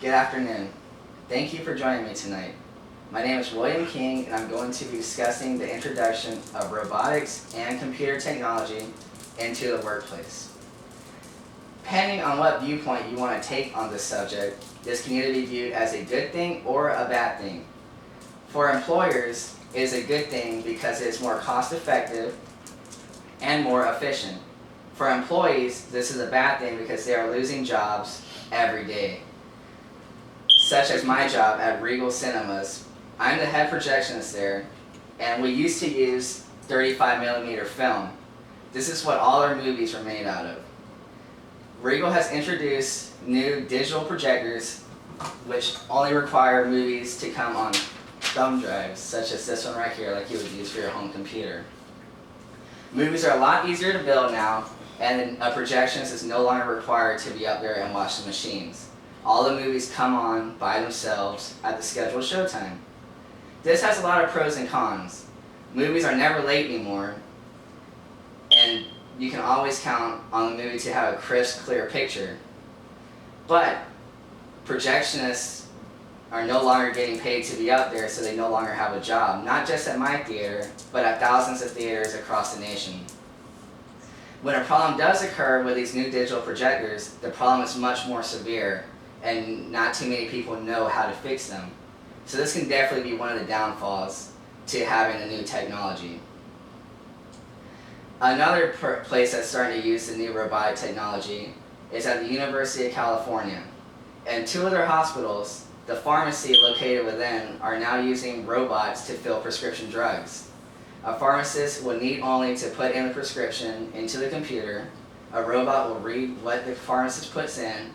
Good afternoon. Thank you for joining me tonight. My name is William King, and I'm going to be discussing the introduction of robotics and computer technology into the workplace. Depending on what viewpoint you want to take on this subject, this can either be viewed as a good thing or a bad thing. For employers, it is a good thing because it is more cost-effective and more efficient. For employees, this is a bad thing because they are losing jobs every day. Such as my job at Regal Cinemas. I'm the head projectionist there, and we used to use 35mm film. This is what all our movies were made out of. Regal has introduced new digital projectors which only require movies to come on thumb drives, such as this one right here, like you would use for your home computer. Movies are a lot easier to build now, and a projectionist is no longer required to be up there and watch the machines. All the movies come on by themselves at the scheduled showtime. This has a lot of pros and cons. Movies are never late anymore, and you can always count on the movie to have a crisp, clear picture. But projectionists are no longer getting paid to be out there, so they no longer have a job, not just at my theater, but at thousands of theaters across the nation. When a problem does occur with these new digital projectors, the problem is much more severe, and not too many people know how to fix them. So this can definitely be one of the downfalls to having a new technology. Another place that's starting to use the new robotic technology is at the University of California. And two of their hospitals, the pharmacy located within, are now using robots to fill prescription drugs. A pharmacist will need only to put in the prescription into the computer. A robot will read what the pharmacist puts in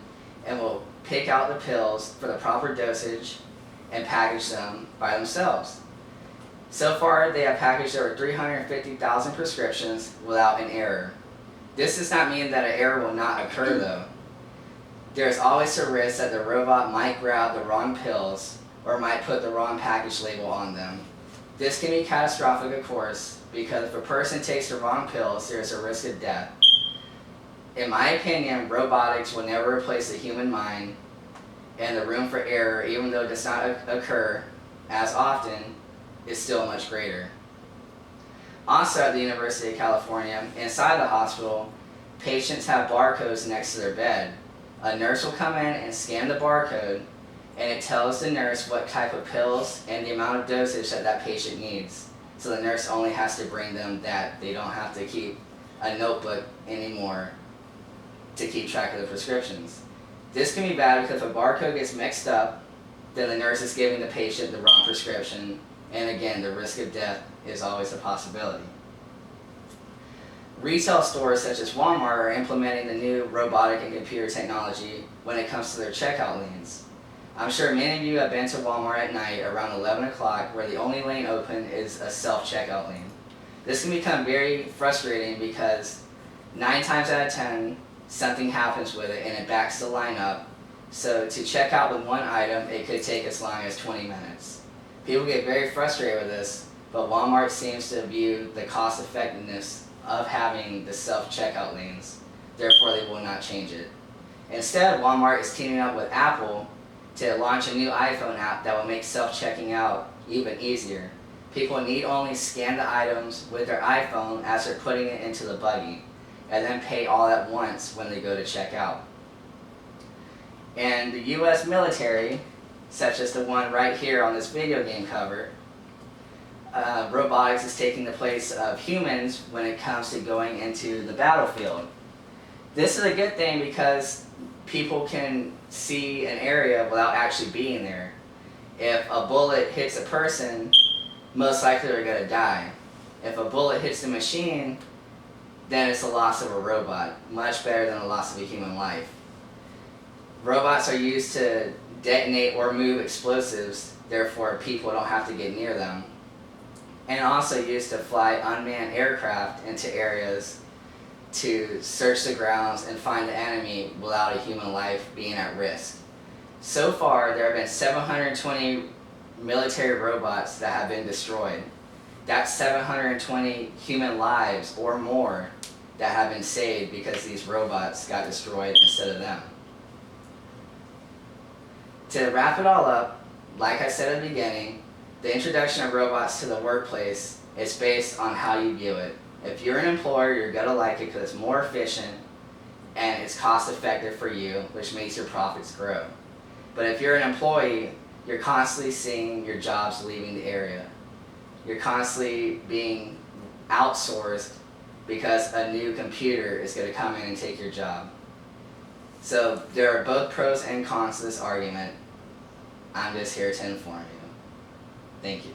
and will pick out the pills for the proper dosage and package them by themselves. So far, they have packaged over 350,000 prescriptions without an error. This does not mean that an error will not occur though. There is always a risk that the robot might grab the wrong pills or might put the wrong package label on them. This can be catastrophic, of course, because if a person takes the wrong pills, there is a risk of death. In my opinion, robotics will never replace the human mind, and the room for error, even though it does not occur as often, is still much greater. Also at the University of California, inside the hospital, patients have barcodes next to their bed. A nurse will come in and scan the barcode, and it tells the nurse what type of pills and the amount of dosage that that patient needs. So the nurse only has to bring them that. They don't have to keep a notebook anymore to keep track of the prescriptions. This can be bad because if a barcode gets mixed up, then the nurse is giving the patient the wrong prescription, and again, the risk of death is always a possibility. Retail stores such as Walmart are implementing the new robotic and computer technology when it comes to their checkout lanes. I'm sure many of you have been to Walmart at night around 11 o'clock where the only lane open is a self-checkout lane. This can become very frustrating because 9 times out of 10, something happens with it and it backs the line up. So to check out with one item, it could take as long as 20 minutes. People get very frustrated with this, but Walmart seems to view the cost effectiveness of having the self-checkout lanes. Therefore, they will not change it. Instead, Walmart is teaming up with Apple to launch a new iPhone app that will make self-checking out even easier. People need only scan the items with their iPhone as they're putting it into the buggy, and then pay all at once when they go to check out. And the US military, such as the one right here on this video game cover, robotics is taking the place of humans when it comes to going into the battlefield. This is a good thing because people can see an area without actually being there. If a bullet hits a person, most likely they're going to die. If a bullet hits the machine, then it's the loss of a robot, much better than the loss of a human life. Robots are used to detonate or move explosives, therefore people don't have to get near them. And also used to fly unmanned aircraft into areas to search the grounds and find the enemy without a human life being at risk. So far, there have been 720 military robots that have been destroyed. That's 720 human lives or more that have been saved because these robots got destroyed instead of them. To wrap it all up, like I said at the beginning, the introduction of robots to the workplace is based on how you view it. If you're an employer, you're going to like it because it's more efficient and it's cost effective for you, which makes your profits grow. But if you're an employee, you're constantly seeing your jobs leaving the area. You're constantly being outsourced because a new computer is going to come in and take your job. So there are both pros and cons to this argument. I'm just here to inform you. Thank you.